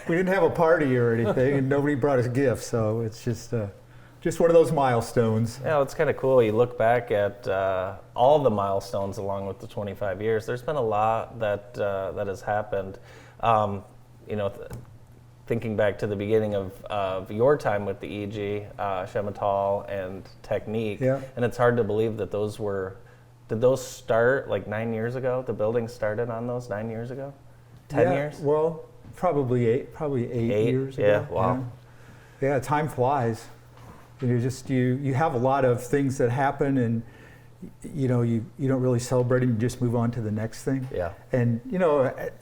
we didn't have a party or anything, and nobody brought us gifts. So it's just one of those milestones. Yeah, it's kind of cool. You look back at all the milestones along with the 25 years. There's been a lot that has happened. Thinking back to the beginning of your time with the EG, Chemitol and Technique, and it's hard to believe that did those start like 9 years ago? The building started on those 9 years ago? 10 years? Well, probably eight years ago. Yeah, wow. Yeah, time flies. You have a lot of things that happen, and you don't really celebrate them. You just move on to the next thing. Yeah. And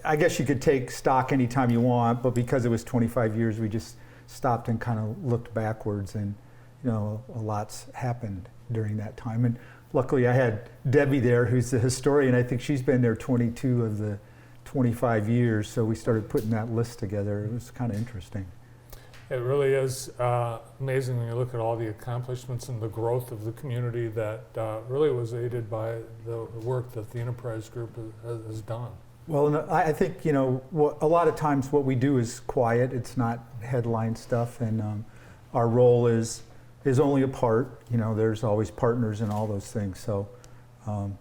I guess you could take stock anytime you want, but because it was 25 years, we just stopped and kind of looked backwards, and a lot's happened during that time. And luckily, I had Debbie there, who's the historian. I think she's been there 22 of the 25 years. So we started putting that list together. It was kind of interesting. It really is amazing when you look at all the accomplishments and the growth of the community that really was aided by the work that the Enterprise Group has done. Well, I think, a lot of times what we do is quiet. It's not headline stuff, and our role is only a part. There's always partners and all those things. So,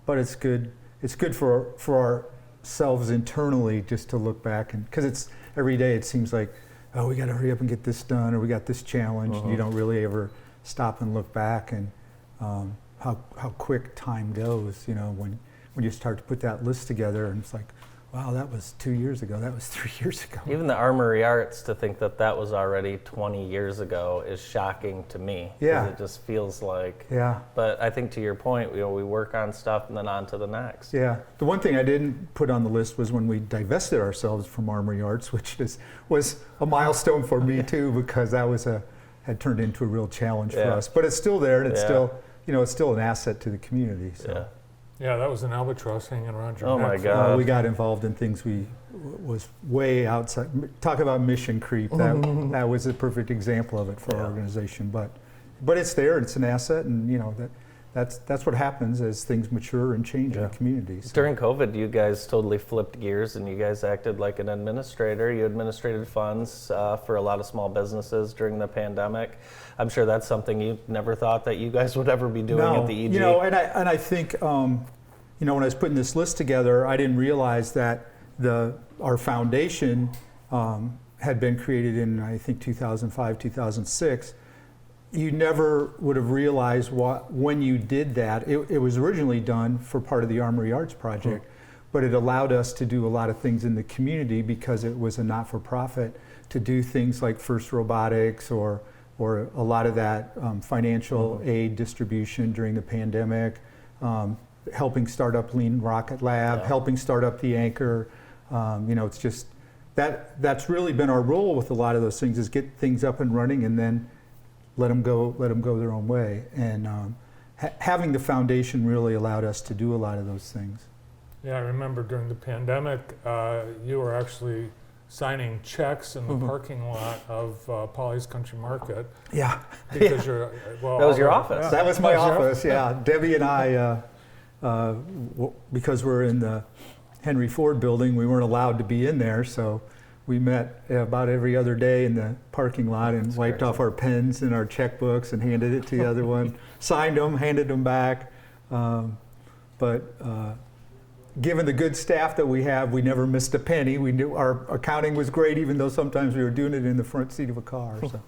but it's good. It's good for ourselves internally just to look back, and because every day it seems like, oh, we got to hurry up and get this done, or we got this challenge. And you don't really ever stop and look back, and how quick time goes. When you start to put that list together, and it's like, wow, that was 2 years ago. That was 3 years ago. Even the Armory Arts, to think that was already 20 years ago is shocking to me. Yeah. It just feels like. Yeah. But I think to your point, we work on stuff and then on to the next. Yeah. The one thing I didn't put on the list was when we divested ourselves from Armory Arts, which was a milestone for me too, because that had turned into a real challenge for us. But it's still there, and it's still an asset to the community. So. Yeah. Yeah, that was an albatross hanging around your neck. Oh my God. We got involved in things was way outside. Talk about mission creep. That was a perfect example of it for our organization. But it's there. It's an asset, and that's what happens as things mature and change in the community. So. During COVID, you guys totally flipped gears, and you guys acted like an administrator. You administrated funds for a lot of small businesses during the pandemic. I'm sure that's something you never thought that you guys would ever be doing at the EG. And I think, when I was putting this list together, I didn't realize that our foundation had been created in, I think, 2005, 2006. You never would have realized when you did that. It was originally done for part of the Armory Arts project, but it allowed us to do a lot of things in the community because it was a not-for-profit to do things like FIRST Robotics or a lot of that financial aid distribution during the pandemic, helping start up Lean Rocket Lab, helping start up the Anchor. It's just that's really been our role with a lot of those things, is get things up and running and then let them go their own way. And having the foundation really allowed us to do a lot of those things. Yeah, I remember during the pandemic, you were actually signing checks in the parking lot of Polly's Country Market. Yeah. Because that was your office. Yeah. That was my office, yeah. Debbie and I, because we're in the Henry Ford building, we weren't allowed to be in there, so we met about every other day in the parking lot and wiped off our pens and our checkbooks and handed it to the other one, signed them, handed them back. Given the good staff that we have, we never missed a penny. We knew our accounting was great, even though sometimes we were doing it in the front seat of a car. So.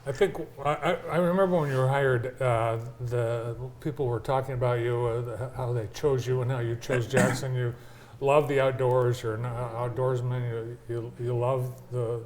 I think I remember when you were hired, the people were talking about you, how they chose you and how you chose Jackson. You love the outdoors. You're an outdoorsman. You love the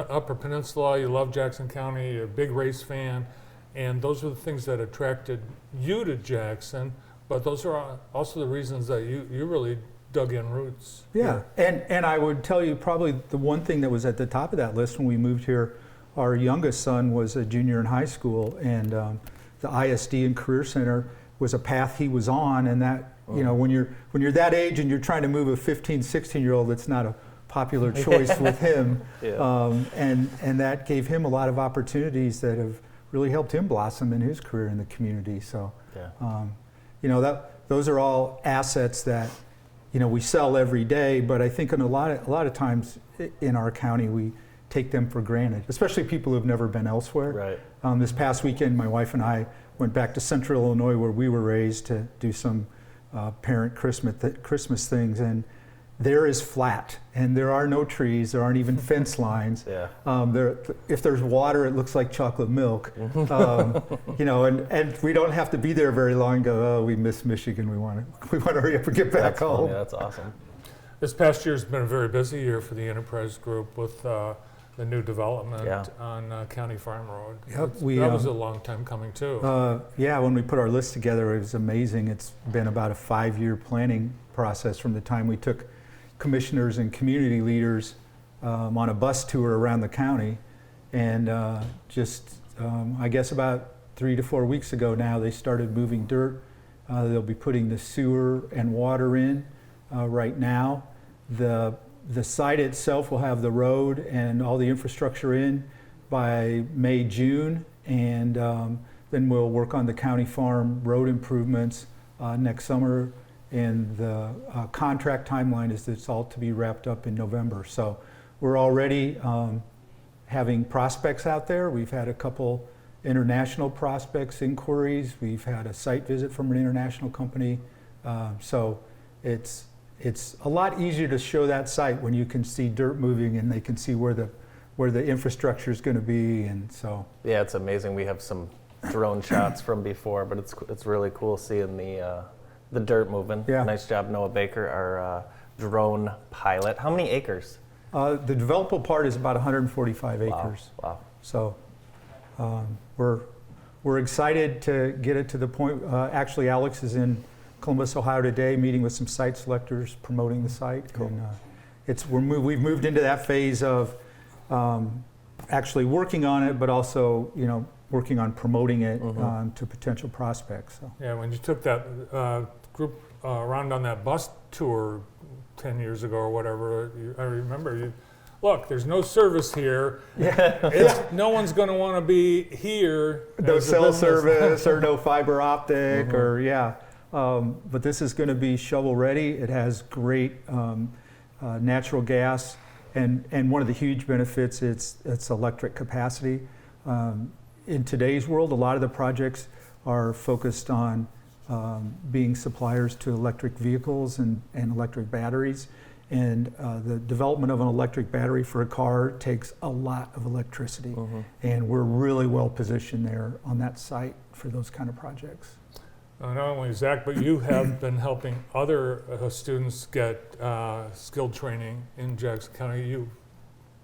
Upper Peninsula. You love Jackson County. You're a big race fan, and those are the things that attracted you to Jackson. But those are also the reasons that you really dug in roots. Yeah, and I would tell you probably the one thing that was at the top of that list when we moved here, our youngest son was a junior in high school, and the ISD and Career Center was a path he was on, and that, when you're that age and you're trying to move a 15, 16-year-old, it's not a popular choice with him. And that gave him a lot of opportunities that have really helped him blossom in his career in the community. So. Those are all assets that, we sell every day, but I think in a lot of times in our county we take them for granted, especially people who've never been elsewhere. Right. This past weekend, my wife and I went back to Central Illinois, where we were raised, to do some parent Christmas things, and there is flat, and there are no trees, there aren't even fence lines. Yeah. If there's water, it looks like chocolate milk. And we don't have to be there very long and go, oh, we miss Michigan, we want to hurry up and get back home. Funny. That's awesome. This past year's been a very busy year for the Enterprise Group with the new development on County Farm Road. Yep, that was a long time coming too. When we put our list together, it was amazing. It's been about a 5-year planning process from the time we took commissioners and community leaders on a bus tour around the county. And I guess about 3 to 4 weeks ago now, they started moving dirt. They'll be putting the sewer and water in right now. The site itself will have the road and all the infrastructure in by May, June, and then we'll work on the county farm road improvements next summer. And the contract timeline is that it's all to be wrapped up in November. So we're already having prospects out there. We've had a couple international prospects inquiries. We've had a site visit from an international company. So it's a lot easier to show that site when you can see dirt moving and they can see where the infrastructure is going to be. And so yeah, it's amazing. We have some drone shots from before, but it's really cool seeing the dirt moving. Yeah. Nice job, Noah Baker, our drone pilot. How many acres? The developable part is about 145 acres. Wow. So we're excited to get it to the point. Actually, Alex is in Columbus, Ohio today, meeting with some site selectors, promoting the site. Cool. And we've moved into that phase of actually working on it, but also working on promoting it to potential prospects. So. Yeah, when you took that group around on that bus tour 10 years ago or whatever, I remember look, there's no service here. Yeah. No one's going to want to be here. No cell service or no fiber optic but this is going to be shovel ready. It has great natural gas, and one of the huge benefits it's electric capacity. In today's world, a lot of the projects are focused on being suppliers to electric vehicles and electric batteries. And the development of an electric battery for a car takes a lot of electricity. And we're really well positioned there on that site for those kind of projects. Not only Zach, but you have been helping other students get skilled training in Jackson County. You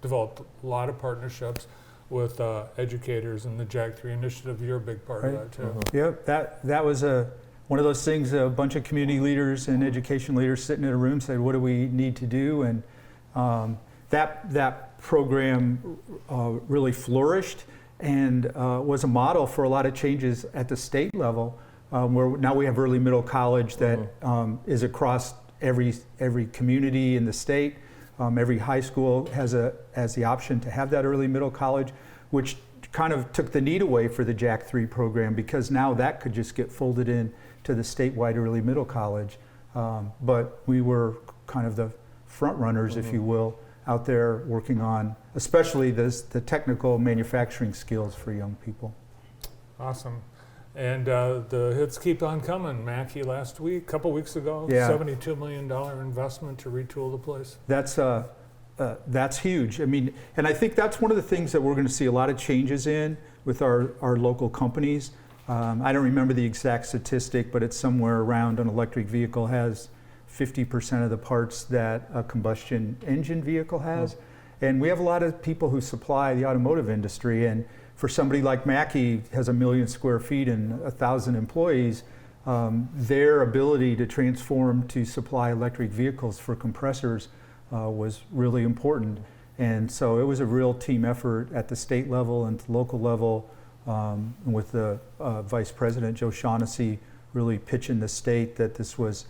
developed a lot of partnerships with educators, and the JAG 3 initiative. You're a big part of that too. Yep, that was one of those things. A bunch of community leaders and education leaders sitting in a room said, "What do we need to do?" And that program really flourished and was a model for a lot of changes at the state level. Where now we have early middle college that is across every community in the state. Every high school has the option to have that early middle college, which kind of took the need away for the JAG 3 program, because now that could just get folded in to the statewide early middle college. But we were kind of the front runners, if you will, out there working on especially the technical manufacturing skills for young people. Awesome. And the hits keep on coming. Mackey last week, a couple weeks ago, $72 million investment to retool the place. That's huge. I mean, and I think that's one of the things that we're going to see a lot of changes in with our local companies. I don't remember the exact statistic, but it's somewhere around an electric vehicle has 50% of the parts that a combustion engine vehicle has. And we have a lot of people who supply the automotive industry, and for somebody like Mackey has 1 million square feet and 1,000 employees, their ability to transform to supply electric vehicles for compressors was really important. And so it was a real team effort at the state level and the local level, with the Vice President Joe Shaughnessy really pitching the state that this was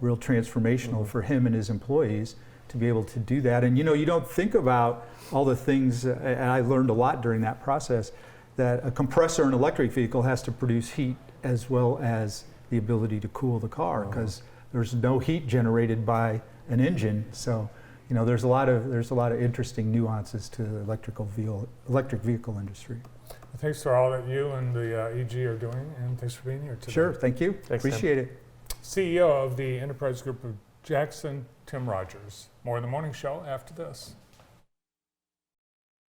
real transformational for him and his employees to be able to do that. And you don't think about all the things, and I learned a lot during that process, that a compressor in an electric vehicle has to produce heat as well as the ability to cool the car, because there's no heat generated by an engine. So, you know, there's a lot of interesting nuances to the electric vehicle industry. Thanks for all that you and the EG are doing, and thanks for being here today. Sure, thank you. Thanks, Appreciate it. CEO of the Enterprise Group of Jackson, Tim Rogers. More in the morning show after this.